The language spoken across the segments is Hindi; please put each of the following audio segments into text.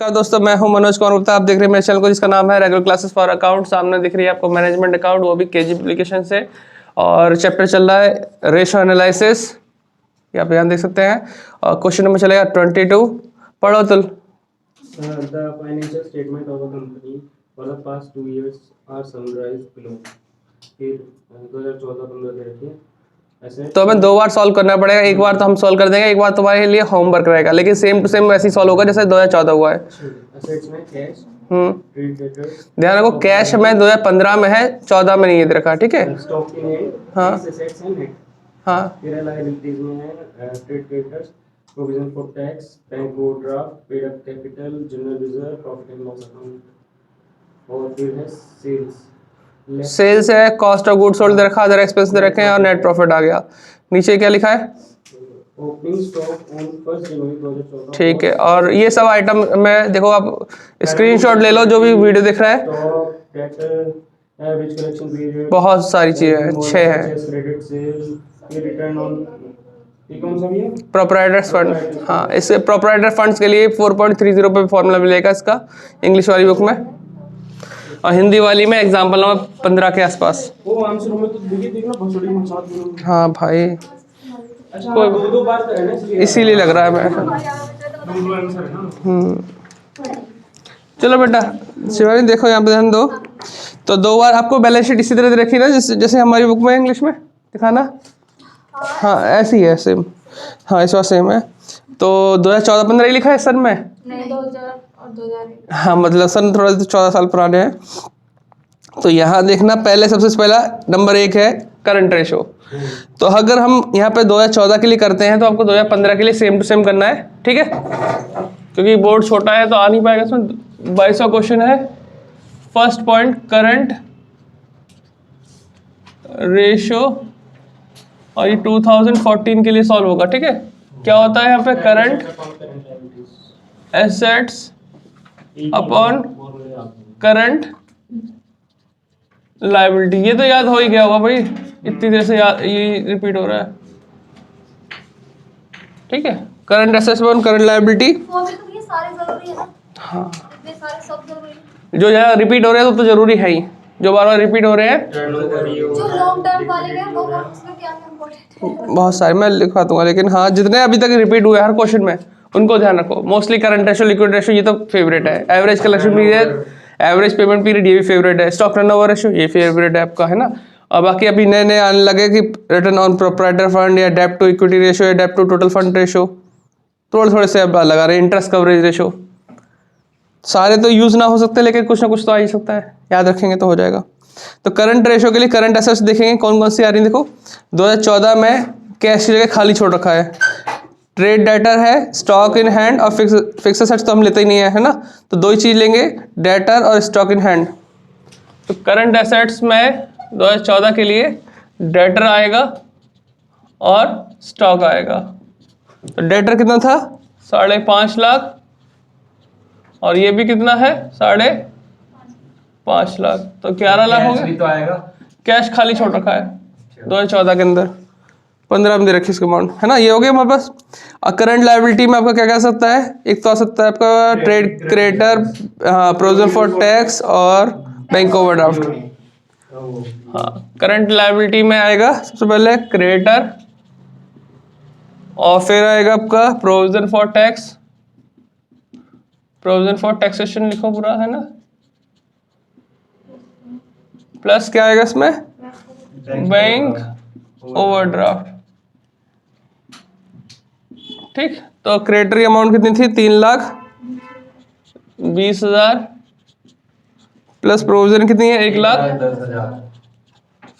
नमस्कार दोस्तों, मैं हूं मनोज कुमार गुप्ता। आप देख रहे हैं मेरे चैनल को जिसका नाम है रेगुलर क्लासेस फॉर अकाउंट। सामने दिख रही है आपको मैनेजमेंट अकाउंट, वो भी केजी एप्लीकेशन से। और चैप्टर चल रहा है रेशो एनालिसिस, ये आप यहाँ देख सकते हैं। और क्वेश्चन नंबर चलेगा 22। पढ़ो तुल। The financial statement of a company for the past 2 years are summarized below. फिर 2014-15 दे रखी है। तो हमें 2 बार सॉल्व करना पड़ेगा। एक बार तो हम सॉल्व कर देंगे, एक बार तुम्हारे लिए होमवर्क रहेगा, लेकिन सेम टू सेम वैसे ही सॉल्व होगा जैसे 2014 हुआ है। Assets में कैश, ट्रेड डेटर्स, ध्यान रखो कैश में 2015 में है, 14 में नहीं है दे रखा, ठीक है। स्टॉक इन हैंड, हाँ। Assets and net. हाँ, फिर लायबिलिटीज में है trade creditors, provision for tax, bank overdraft, paid up capital, general reserve, profit and loss account. और फिर है सेल्स है, कॉस्ट ऑफ गुड्स सोल्ड दे रखा, अदर एक्सपेंस दे रखे हैं और नेट प्रॉफिट आ गया। नीचे क्या लिखा है? ओपनिंग स्टॉक ऑन 1 जनवरी 2014। ठीक है, और ये सब आइटम में देखो, आप स्क्रीनशॉट ले लो जो भी वीडियो दिख रहा है। Stock debtor, average collection period, बहुत सारी चीजें हैं, 6 हैं। क्रेडिट सेल, ये रिटर्न ऑन, ये कौन सा भी है? Proprietors fund. हाँ, इस प्रोप्राइटर फंड्स के लिए 4.30 पे फॉर्मूला मिलेगा इसका, इंग्लिश वाली बुक में। और हिंदी वाली में एग्जाम्पल नंबर 15 के आसपास। वो आंसर में तो देखना भसड़ी में 7 दिन। हाँ भाई, अच्छा कोई 2 बार तो है ना, इसीलिए लग रहा है मैं। 2 आंसर है ना। चलो बेटा शिवानी, देखो यहाँ पे ध्यान दो। तो 2 बार आपको बैलेंस शीट इसी तरह रखी ना, जैसे जैसे हमारी बुक में इंग्लिश में दिखाना। हाँ ऐसी है सेम। हाँ इस बार सेम है। तो 2014-15 ही लिखा है सन में। नहीं, 2000 और 2001। हाँ मतलब सन थोड़ा 14 साल पुराने हैं। तो यहाँ देखना, पहले सबसे पहला नंबर 1 है करंट रेशो। तो अगर हम यहाँ पे 2014 के लिए करते हैं तो आपको 2015 के लिए सेम टू सेम करना है, ठीक है। क्योंकि बोर्ड छोटा है तो आ नहीं पाएगा इसमें। 22वां क्वेश्चन है, फर्स्ट पॉइंट करंट रेशो, और ये 2014 के लिए सॉल्व होगा, ठीक है। क्या होता है यहाँ पे? Current assets upon current liability. ये तो याद हो ही गया होगा भाई, इतनी देर से याद, ये रिपीट हो रहा है, ठीक है। Current assets upon current liability. वो भी तो ये सारे जरूरी है ना। हाँ, इतने सारे सब जरूरी है। जो यहाँ रिपीट हो रहे हैं तो जरूरी है ही, जो बार बार रिपीट हो रहे हैं। जो लॉन्ग टर्म वाले हैं वो उसमें क्या इंपॉर्टेंट है? बहुत सारे मैं लिखवा दूंगा, लेकिन हाँ जितने अभी तक रिपीट हुए हर क्वेश्चन में उनको ध्यान रखो। Mostly current ratio, liquid ratio, ये तो फेवरेट है। Average collection period, average payment period, ये भी फेवरेट है। स्टॉक टर्नओवर रेशो, ये फेवरेट है आपका, है ना। और बाकी अभी नए नए आने लगे कि रिटर्न ऑन प्रोप्राइटर फंड, या डेब्ट टू इक्विटी रेशो, या डेब्ट टू टोटल फंड रेशो, थोड़े थोड़े से अब लगा रहे हैं। इंटरेस्ट कवरेज रेशो, सारे तो यूज ना हो सकते, लेकिन कुछ ना कुछ तो आ ही सकता है, याद रखेंगे तो हो जाएगा। तो करंट रेशो के लिए करंट एसेट्स देखेंगे कौन कौन सी आ रही है। देखो 2014 में कैश की जगह खाली छोड़ रखा है। ट्रेड डेटर है, स्टॉक इन हैंड और फिक्स एसेट्स तो हम लेते ही नहीं है ना। तो 2 ही चीज लेंगे, डेटर और स्टॉक इन हैंड। तो करंट एसेट्स में 2014 के लिए डेटर आएगा और स्टॉक आएगा। तो डेटर कितना था? 5.5 लाख, और ये भी कितना है? 5.5 लाख। तो 11 लाख हो गया। तो आएगा। कैश खाली छोड़ रखा है 2014 के अंदर, 15 में दे रखी इसका अमाउंट, है ना। ये हो गया हमारे पास। और करंट लायबिलिटी में आपका क्या क्या आ सकता है? एक तो आ सकता है आपका trade creditor, provision for tax और बैंक ओवरड्राफ्ट। हाँ, करंट लायबिलिटी में आएगा सबसे पहले क्रेडिटर, और फिर आएगा आपका provision for tax, provision for taxation लिखो पूरा, है ना। प्लस क्या आएगा इसमें? बैंक ओवरड्राफ्ट, ठीक। तो क्रेडिटर अमाउंट कितनी थी? 3,20,000, प्लस प्रोविजन कितनी है? 1,10,000,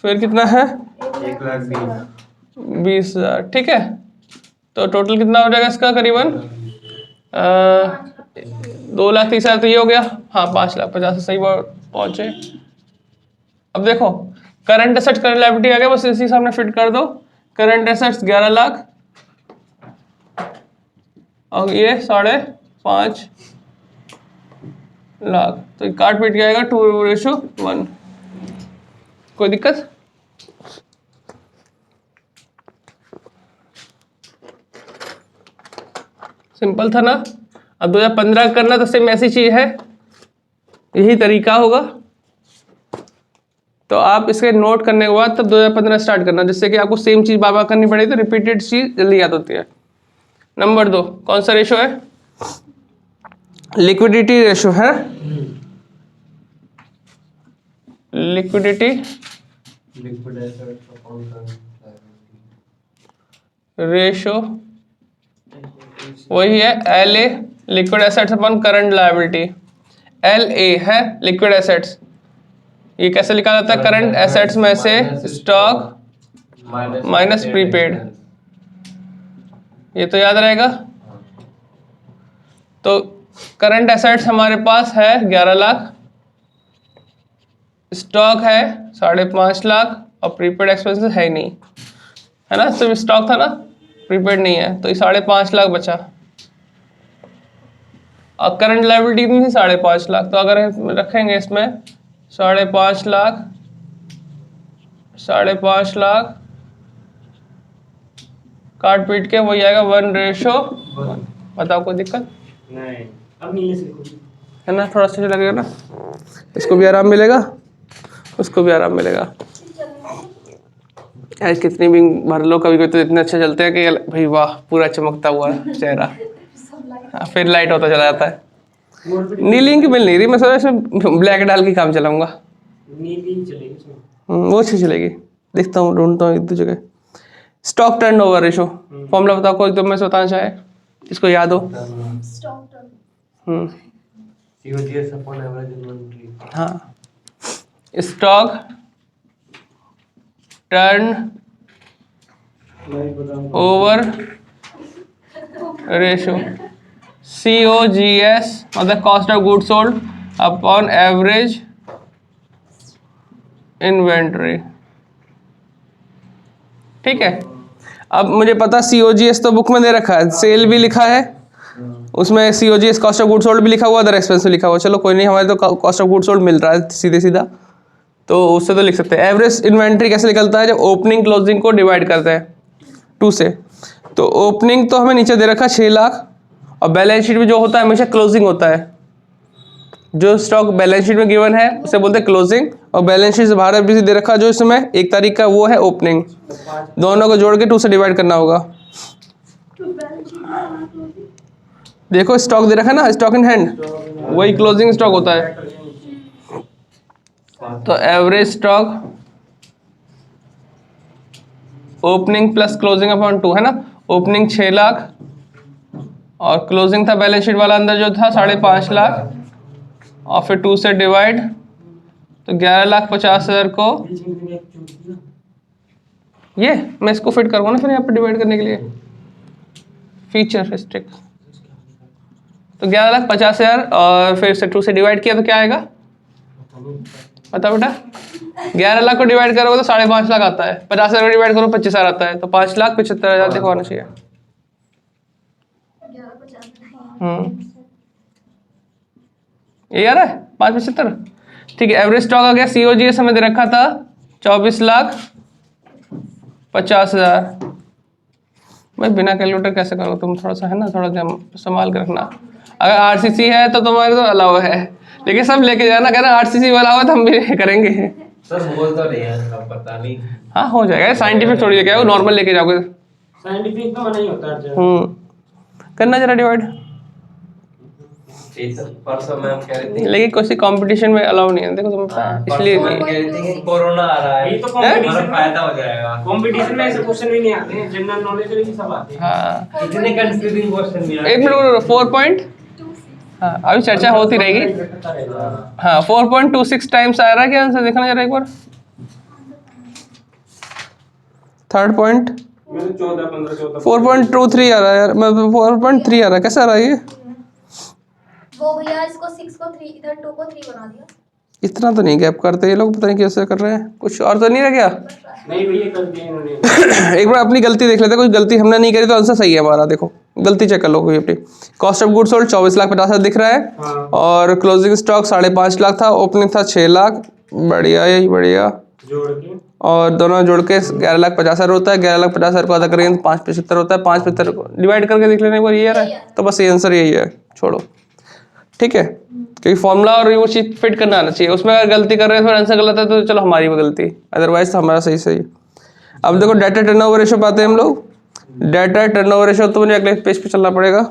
फिर कितना है? 1,20,000, ठीक है। तो टोटल कितना हो जाएगा इसका? करीबन 2,30,000 तो ये हो गया। हाँ, 5,50,000 से सही पहुंचे। अब देखो करंट एसेट्स करंट लायबिलिटी आ गया, बस इसी सामने फिट कर दो। करंट एसेट्स 11 लाख और ये 5.5 लाख। तो काट पीट के आएगा 2:1। कोई दिक्कत? सिंपल था ना। अब 2015 करना तो सेम ऐसी चीज है, यही तरीका होगा। तो आप इसके नोट करने के बाद तब 2015 स्टार्ट करना, जिससे कि आपको सेम चीज बार बार करनी पड़ेगी, तो रिपीटेड चीज जल्दी याद होती है। नंबर 2 कौन सा रेशो है? लिक्विडिटी रेशो है। लिक्विडिटी रेशो वही है LA, liquid assets upon current liability. LA है लिक्विड एसेट्स, ये कैसे लिखा जाता है? करंट एसेट्स में से स्टॉक माइनस प्रीपेड, ये तो याद रहेगा। तो करंट एसेट्स हमारे पास है 11 लाख, स्टॉक है 5.5 लाख, और प्रीपेड एक्सपेंसेस है ही नहीं, है ना, सिर्फ स्टॉक था ना, प्रीपेड नहीं है, तो ये 5.5 लाख बचा। और करंट लायबिलिटी नहीं थी 5.5 लाख, तो अगर रखेंगे इसमें 5.5 लाख, 5.5 लाख काट पीट के वही आएगा 1:1। बताओ कोई दिक्कत नहीं, अब नीले से लिखो है ना? थोड़ा सा लगेगा ना, इसको भी आराम मिलेगा, उसको भी आराम मिलेगा। यार कितनी भी भर लो, कभी कभी तो इतने अच्छे चलते हैं कि भाई वाह, पूरा चमकता हुआ चेहरा। हाँ, फिर लाइट होता चला जाता है। नीली इंक मिल नहीं रही, मैं सोचा इसमें ब्लैक डाल के काम चलाऊंगा। नीली चलेगी इसमें। वो अच्छी चलेगी, देखता हूँ, ढूंढता हूँ एक दो जगह। स्टॉक टर्नओवर रेशो फॉर्मूला बताओ कोई, तो मैं से बताना चाहे, इसको याद हो। Stock turn COGS upon average inventory. हाँ, स्टॉक टर्न मैं बताऊं ओवर रेशो, COGS मतलब cost of good sold upon average inventory. ठीक है, अब मुझे पता COGS तो बुक में दे रखा है, सेल भी लिखा है उसमें, COGS cost of good sold भी लिखा हुआ, अदर एक्सपेंस भी लिखा हुआ। चलो कोई नहीं, हमारे तो कॉस्ट ऑफ गुड सोल्ड मिल रहा है सीधे सीधा, तो उससे तो लिख सकते हैं। एवरेज इन्वेंट्री कैसे निकलता है? जब ओपनिंग क्लोजिंग को डिवाइड करते हैं 2 से। तो ओपनिंग तो हमें नीचे दे रखा 6 लाख, और बैलेंस शीट में जो होता है हमेशा क्लोजिंग होता है। जो स्टॉक बैलेंस शीट में गिवन है उसे बोलते हैं क्लोजिंग, और बैलेंस शीट से बाहर भी दे रखा जो इसमें 1 तारीख का, वो है ओपनिंग। दोनों को जोड़ के 2 से डिवाइड करना होगा। देखो स्टॉक दे रखा है ना, स्टॉक इन हैंड, वही क्लोजिंग स्टॉक होता है। तो average stock opening plus closing upon 2 है ना। ओपनिंग 6 लाख और क्लोजिंग था बैलेंस शीट वाला अंदर जो था 5.5 लाख, और फिर 2 से डिवाइड, तो 11,50,000 को ये मैं इसको फिट करूँगा ना फिर यहाँ पे डिवाइड करने के लिए, फीचर स्ट्रिक। तो 11,50,000 और फिर से 2 से डिवाइड किया तो क्या आएगा बताओ बेटा? 11 लाख को डिवाइड करोगे तो 5.5 लाख आता है, 50,000 को डिवाइड करो 25,000 आता है, तो 5,75,000 देखो आना चाहिए। ये आ रहा है 575। ठीक है, एवरेज स्टॉक आ गया। COGS हमें दे रखा था 24,50,000। भाई बिना कैलकुलेटर कैसे करो तुम, थोड़ा सा है ना, थोड़ा संभाल कर रखना। अगर RCC है तो तुम्हारे तो अलावा है, लेकिन सब लेके जाना, कहना RCC वाला हुआ तो हम भी करेंगे। सर बोल तो नहीं है, अब पता नहीं। हाँ हो जाएगा, साइंटिफिक थोड़ी लेके आओ, नॉर्मल लेके जाओगे। साइंटिफिक तो मना ही होता है। करना जरा डिवाइड, परसों मैम कह रही थी, लेकिन किसी कंपटीशन में अलाउ नहीं है, देखो तुम्हें पता है, इसलिए परसों मैम कह रही थी कि कोरोना आ रहा है, ये तो कंपटीशन में फायदा हो जाएगा। कंपटीशन में ऐसे क्वेश्चन भी नहीं आते हैं, जनरल नॉलेज के लिए सब आते हैं। हाँ इतने कंफ्यूजिंग क्वेश्चन नहीं आते। एक मिनट 4 पॉइंट, हाँ अभी चर्चा होती रहेगी। हाँ 4.26 टाइम्स आ रहा है क्या आंसर, देखना जरा एक बार। थर्ड पॉइंट 4.23 आ रहा है यार, मैं 4.3 आ रहा है, कैसा आ रहा है ये? वो भैया इसको 6 को 3, इधर 2 को 3 बना दिया। इतना तो नहीं गैप करते ये लोग, पता नहीं कैसे कर रहे हैं, कुछ और तो नहीं रह गया? नहीं भैया कर दिया इन्होंने। एक बार अपनी गलती देख लेते हैं, कुछ गलती हमने नहीं करी तो आंसर सही है हमारा। देखो गलती चेक कर लो कोई अपनी। कॉस्ट ऑफ गुड सोल्ड 24,50,000 दिख रहा है, हाँ। और क्लोजिंग स्टॉक 5.5 लाख था, ओपनिंग था 6 लाख। बढ़िया, यही बढ़िया, जोड़ के और दोनों जोड़ के 11,50,000 होता है। 11,50,000 को आधा करेंगे तो 575 होता है। 575 को डिवाइड करके देख लेने एक बार, ये आ रहा है तो बस ये आंसर यही है, छोड़ो। ठीक है, क्योंकि फॉर्मूला और वो चीज फिट करना आना चाहिए। उसमें अगर गलती कर रहे हैं फिर आंसर गलत है तो चलो हमारी वो गलती, अदरवाइज तो हमारा सही सही। अब देखो डाटा टर्नओवर रेशियो पाते हैं हम लोग। डाटा टर्नओवर रेशियो तो मुझे अगले पेज पे चलना पड़ेगा।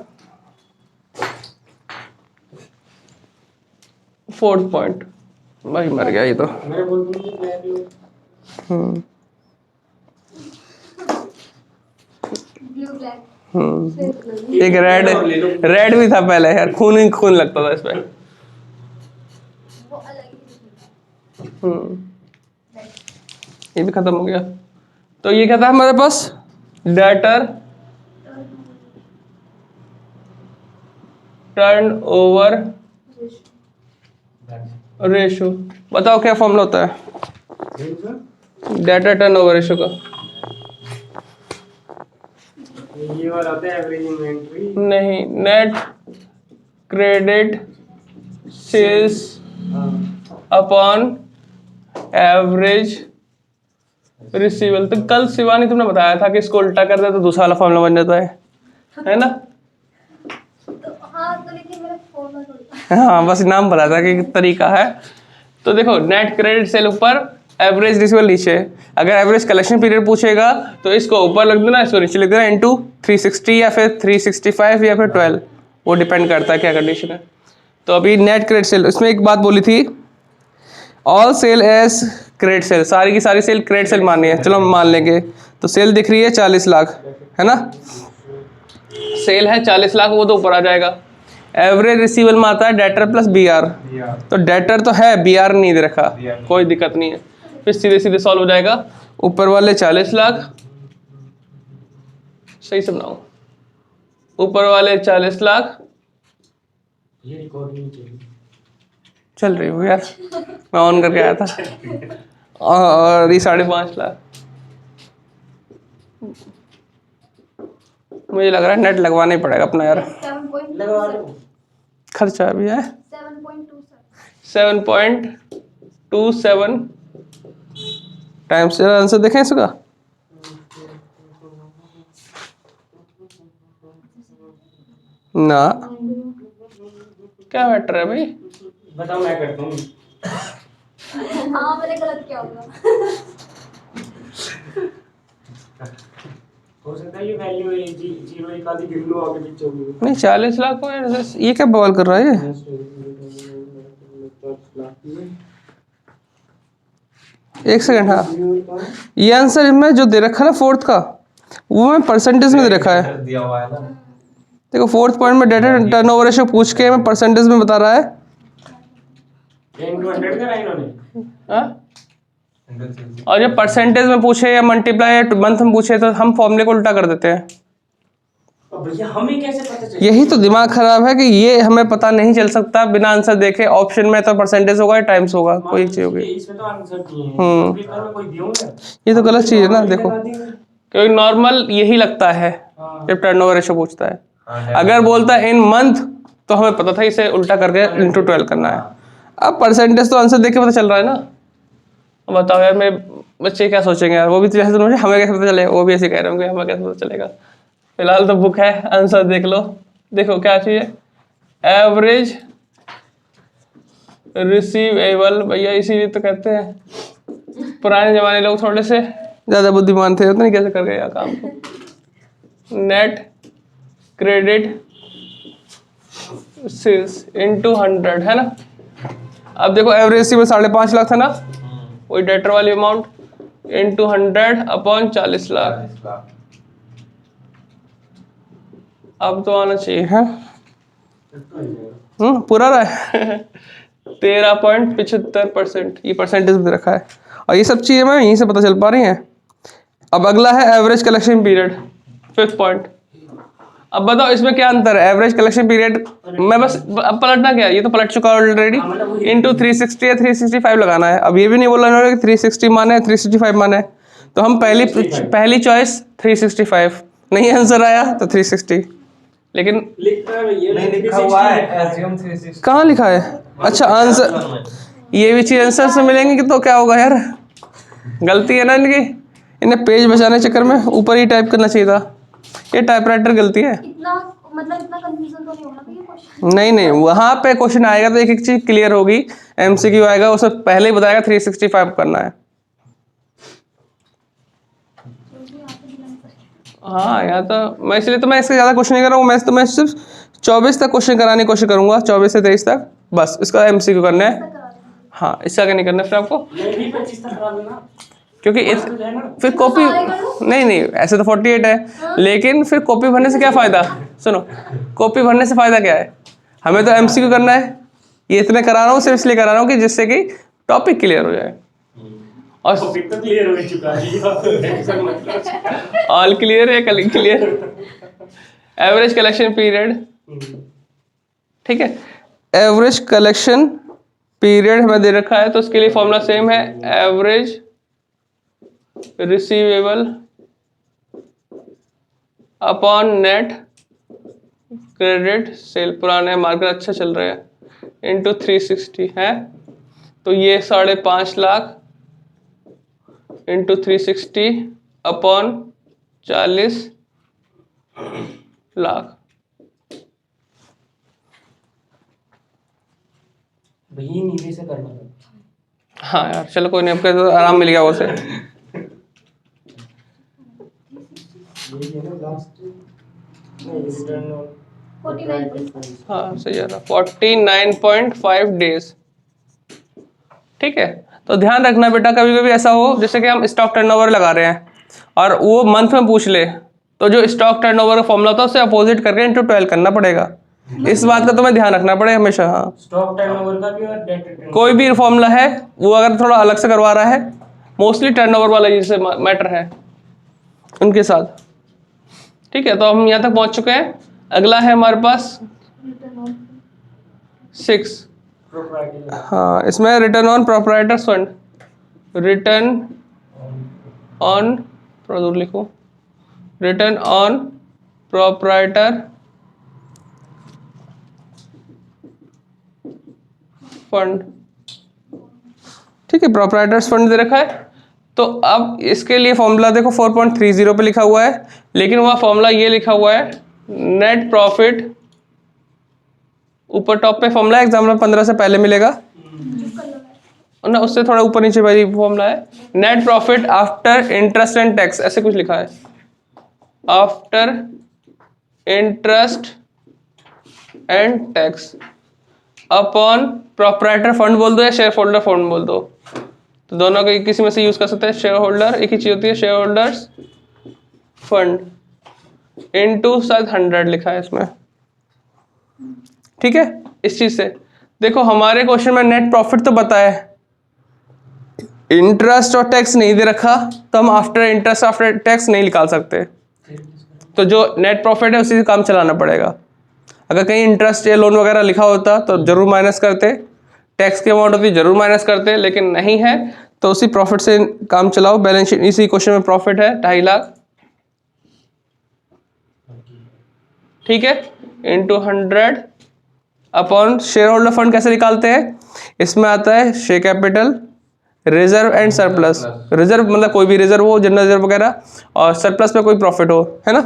4th पॉइंट, भाई मर गया ये तो। मैं बोल दूंगी वैल्यू ब्लू ब्लैक एक रेड भी था पहले यार, खून ही खून लगता था इसमें। वो अलग ही ये भी खत्म हो गया। तो ये क्या था हमारे पास, डाटा टर्न ओवर रेशो। बताओ क्या फॉर्मूला होता है डाटा टर्न ओवर रेशो का? ये वाला होता है एवरेज इन्वेंटरी। नहीं, net credit sales upon average receivable. तो कल शिवानी तुमने बताया था कि इसको उल्टा कर दे तो दूसरा वाला फॉर्मूला बन जाता है ना? तो हाँ, तो लेकिन मेरा फोन में थोड़ी हाँ, बस नाम बता था कि तरीका है। तो देखो, नेट क्रेडिट सेल ऊपर, एवरेज रिसीवेबल नीचे। अगर एवरेज कलेक्शन पीरियड पूछेगा तो इसको ऊपर लिख देना, इसको नीचे लिख देना, इनटू 360 या फिर 365 या फिर 12, वो डिपेंड करता है क्या कंडीशन है। तो अभी नेट क्रेडिट सेल, इसमें एक बात बोली थी, all sale as credit sale, सारी की सारी सेल क्रेडिट सेल माननी है। चलो हम मान लेंगे। तो सेल दिख रही है 40 लाख, है ना? सेल है 40 लाख, वो तो ऊपर आ जाएगा। एवरेज रिसीवेबल में आता है डेटर प्लस बीआर। तो डेटर तो है, बीआर नहीं दे रखा, कोई दिक्कत नहीं है, फिर सीधे सीधे सॉल्व हो जाएगा। ऊपर वाले 40 लाख, सही से बनाओ, ऊपर वाले 40 लाख ये रिकॉर्डिंग चाहिए। चल रही हो यार, मैं ऑन करके आया था। और ये 5.5 लाख। मुझे लग रहा है नेट लगवाना ही पड़ेगा अपना यार, 7.27 खर्चा भी है। 7.27 7.27 टाइम्स। आंसर देखें इसका, ना क्या मैटर है भाई? बताओ, मैं करता हूँ। हाँ, मैंने गलत किया होगा। हो सकता है ये वैल्यू है जीरो एक आधी गिर लो आगे पीछे होगी। नहीं, 40 लाख को ये क्या बवाल कर रहा है ये? एक सेकंड, हाँ, ये आंसर इनमें जो दे रखा है ना 4th का, वो मैं परसेंटेज में दे रखा है। दिया हुआ है ना। देखो 4th पॉइंट में डेटा टर्नओवर रेशियो पूछ के मैं परसेंटेज में बता रहा है। 100 का इन्होंने। हाँ? और जब परसेंटेज में पूछे या मल्टीप्लाई या मंथ में पूछे तो हम फॉर्मूले को उल्टा कर देते हैं। अब भैया हमें कैसे पता चले? यही तो दिमाग खराब है कि ये हमें पता नहीं चल सकता बिना आंसर देखे। ऑप्शन में तो परसेंटेज होगा या टाइम्स होगा, कोई एक चीज होगी। इसमें तो आंसर दिए हैं, पेपर में कोई दिया होगा। ये तो गलत चीज है ना। देखो, क्योंकि नॉर्मल यही लगता है जब टर्नओवर रेशियो पूछता है। अगर बोलता है इन मंथ तो हमें पता था इसे उल्टा करके इंटू 12 करना है। अब परसेंटेज तो आंसर देख के पता चल रहा है ना। अब बताओ यार, मैं बच्चे क्या सोचेंगे यार, वो भी तो जैसे तुम हमें कैसे पता चलेगा, वो भी ऐसे कह रहे होंगे हमें कैसे पता चलेगा। फिलहाल तो बुक है, आंसर देख लो। देखो क्या चाहिए, एवरेज रिसीवेबल। भैया इसीलिए तो कहते हैं पुराने जमाने लोग थोड़े से ज्यादा बुद्धिमान थे, उतना नहीं कैसे कर गए यार काम को। नेट क्रेडिट सेल्स इनटू 100 है ना। अब देखो एवरेज रिसीवेबल 5.5 लाख था ना, वही डेटर वाली अमाउंट इनटू 100 अपॉन 40 लाख। अब तो आना चाहिए है। पूरा रहा है 13.75%। ये परसेंटेज दे रखा है और ये सब चीजें मैं यहीं से पता चल पा रही हैं। अब अगला है average collection period, 5th point. अब बताओ इसमें क्या अंतर है। एवरेज कलेक्शन पीरियड मैं बस, अब पलटना क्या है, ये तो पलट चुका ऑलरेडी। इनटू 360 या 365 लगाना है। अब ये भी नहीं बोला इन्होंने कि 360 माने 365 माने, तो हम पहली चॉइस 365, नहीं आंसर आया तो 360। लेकिन लिखता है भैया, नहीं लिखा हुआ है एसयूम 360। कहाँ लिखा है? अच्छा आंसर, ये भी चीज आंसर से मिलेंगे कि तो क्या होगा यार। गलती है ना इनकी, इन्हें पेज बचाने के चक्कर में ऊपर ही टाइप करना चाहिए था। ये टाइपराइटर गलती है। इतना मतलब इतना कंफ्यूजन तो नहीं होगा ना ये क्वेश्चन? नहीं नहीं, वहाँ पे क्वेश्चन आएगा तो एक एक चीज क्लियर होगी। एमसीक्यू आएगा उसमें पहले ही बताएगा 365 करना है। हाँ यहाँ तो मैं इसलिए तो मैं इससे ज़्यादा क्वेश्चन नहीं कर रहा हूँ। मैं सिर्फ 24 तक क्वेश्चन कराने की कोशिश करूँगा, 24 से 23 तक, बस इसका एमसीक्यू करना है। हाँ, इससे आगे नहीं करना फिर आपको, मैं भी 25 तक करा दूंगा। क्योंकि इस फिर कॉपी नहीं नहीं ऐसे तो 48 है, लेकिन फिर कॉपी भरने से क्या फ़ायदा? सुनो, कॉपी भरने से फ़ायदा क्या है? हमें तो एमसीक्यू करना है। ये इतने करा रहा हूँ सिर्फ इसलिए करा रहा हूँ कि जिससे कि टॉपिक क्लियर हो जाए। और टॉपिक तो क्लियर हो चुका है। ऑल क्लियर है, कल क्लियर। एवरेज कलेक्शन पीरियड, ठीक है। एवरेज कलेक्शन पीरियड हमें दे रखा है तो उसके लिए फॉर्मूला सेम है, average receivable upon net credit sale, पुराने मार्केट अच्छा चल रहे हैं, इंटू 360 है। तो ये 5.5 लाख इंटू 360 अपॉन 40 लाख। भैया नीचे से करना था। हाँ यार चलो कोई नहीं, आपको तो आराम मिल गया उसे। ये है ना लास्ट नहीं रिटर्न ऑन 49.5। हाँ सही है, 49.5 डेज, ठीक है। तो ध्यान रखना बेटा, कभी कभी ऐसा हो जैसे कि हम स्टॉक टर्नओवर लगा रहे हैं और वो मंथ में पूछ ले, तो जो स्टॉक टर्नओवर का फॉर्मूला होता है उससे अपोजिट करके इंटू 12 करना पड़ेगा। इस बात का तुम्हें ध्यान रखना पड़ेगा हमेशा। हाँ, स्टॉक टर्नओवर का भी और डेट रिटर्न कोई भी फॉर्मूला है वो अगर थोड़ा अलग से करवा रहा है, मोस्टली टर्नओवर वाला जिससे मैटर है उनके साथ, ठीक है। तो हम यहाँ तक पहुँच चुके हैं। अगला है हमारे पास 6। प्रोप्राइटरी हाँ, इसमें return on proprietors fund, return on, थोड़ा दूर लिखो, रिटर्न ऑन प्रोप्राइटर फंड, ठीक है। प्रोप्राइटर्स फंड दे रखा है। तो अब इसके लिए फॉर्मूला देखो 4.30 पे लिखा हुआ है, लेकिन वह फॉर्मूला ये लिखा हुआ है नेट प्रॉफिट, ऊपर टॉप पे फॉर्मूला एग्जाम्पल 15 से पहले मिलेगा और ना उससे थोड़ा ऊपर नीचे भाई फॉर्मूला है net profit after interest and tax, ऐसे कुछ लिखा है, after interest and tax upon proprietor fund बोल दो या शेयर होल्डर फंड बोल दो, तो दोनों को किसी में से यूज कर सकते हैं। शेयर होल्डर एक ही चीज होती है, शेयर होल्डर्स फंड इनटू शायद 100 लिखा है इसमें, ठीक है। इस चीज से देखो हमारे क्वेश्चन में नेट प्रॉफिट तो बताया है, इंटरेस्ट और टैक्स नहीं दे रखा, तो हम आफ्टर इंटरेस्ट आफ्टर टैक्स नहीं निकाल सकते। तो जो नेट प्रॉफिट है उसी से काम चलाना पड़ेगा। अगर कहीं इंटरेस्ट या लोन वगैरह लिखा होता तो जरूर माइनस करते, टैक्स की अमाउंट होती जरूर माइनस करते, लेकिन नहीं है तो उसी प्रॉफिट से काम चलाओ। बैलेंस शीट इसी क्वेश्चन में प्रॉफिट है 2.5 लाख, ठीक है, into 100 upon share holder fund कैसे निकालते हैं, इसमें आता है share capital, reserve and surplus. Reserve मतलब कोई भी रिजर्व हो, जनरल रिजर्व वगैरह, और सरप्लस पे कोई प्रॉफिट हो, है ना।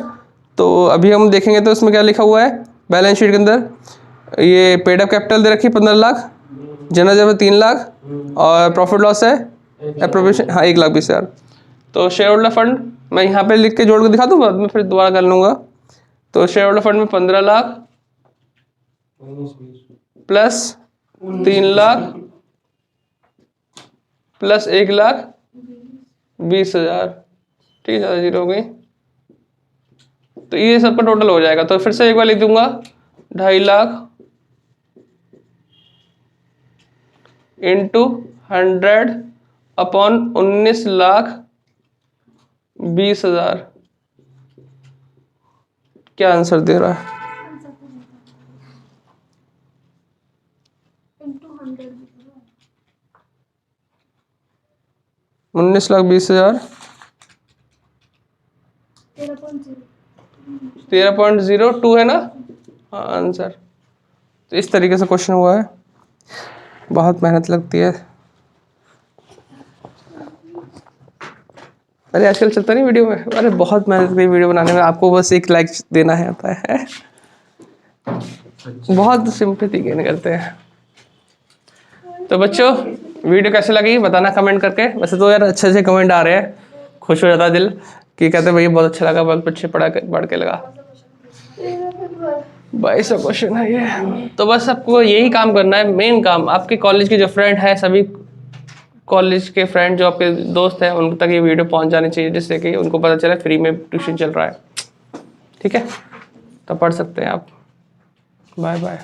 तो अभी हम देखेंगे तो इसमें क्या लिखा हुआ है बैलेंस शीट के अंदर, ये पेड अप कैपिटल दे रखी है 15 लाख, जनरल रिजर्व 3 लाख, और प्रॉफिट लॉस है एप्रोप्रिएशन, हाँ 1,20,000। तो शेयर होल्डर फंड मैं यहाँ पे लिख के जोड़ के दिखा दूँ, बाद में फिर दोबारा कर लूँगा। तो शेयर होल्डर फंड में 15 लाख प्लस 3 लाख प्लस 1,20,000, ठीक है, ज़्यादा जीरो हो गई। तो ये सबका टोटल हो जाएगा। तो फिर से एक बार लिख दूंगा 2.5 लाख इंटू 100 अपॉन 19,20,000। क्या आंसर दे रहा है? into 100 19,20,000 13.02 है ना, हाँ आंसर। तो इस तरीके से क्वेश्चन हुआ है, बहुत मेहनत लगती है। अरे आजकल चलता नहीं वीडियो में, अरे बहुत मेहनत की वीडियो बनाने में, आपको बस एक लाइक देना है आता है। बहुत सिंपैथी गेन करते हैं। तो बच्चों वीडियो कैसे लगी बताना कमेंट करके। वैसे तो यार अच्छे से कमेंट आ रहे हैं, खुश हो जाता है दिल कि कहते हैं भैया बहुत अच्छा लगा, बहुत अच्छे पढ़ के लगा। 22 क्वेश्चन है ये। तो बस आपको यही काम करना है, मेन काम। आपके कॉलेज के जो फ्रेंड है, सभी कॉलेज के फ्रेंड जो आपके दोस्त हैं, उन तक ये वीडियो पहुंच जानी चाहिए, जिससे कि उनको पता चले फ्री में ट्यूशन चल रहा है। ठीक है, तो पढ़ सकते हैं आप। Bye bye.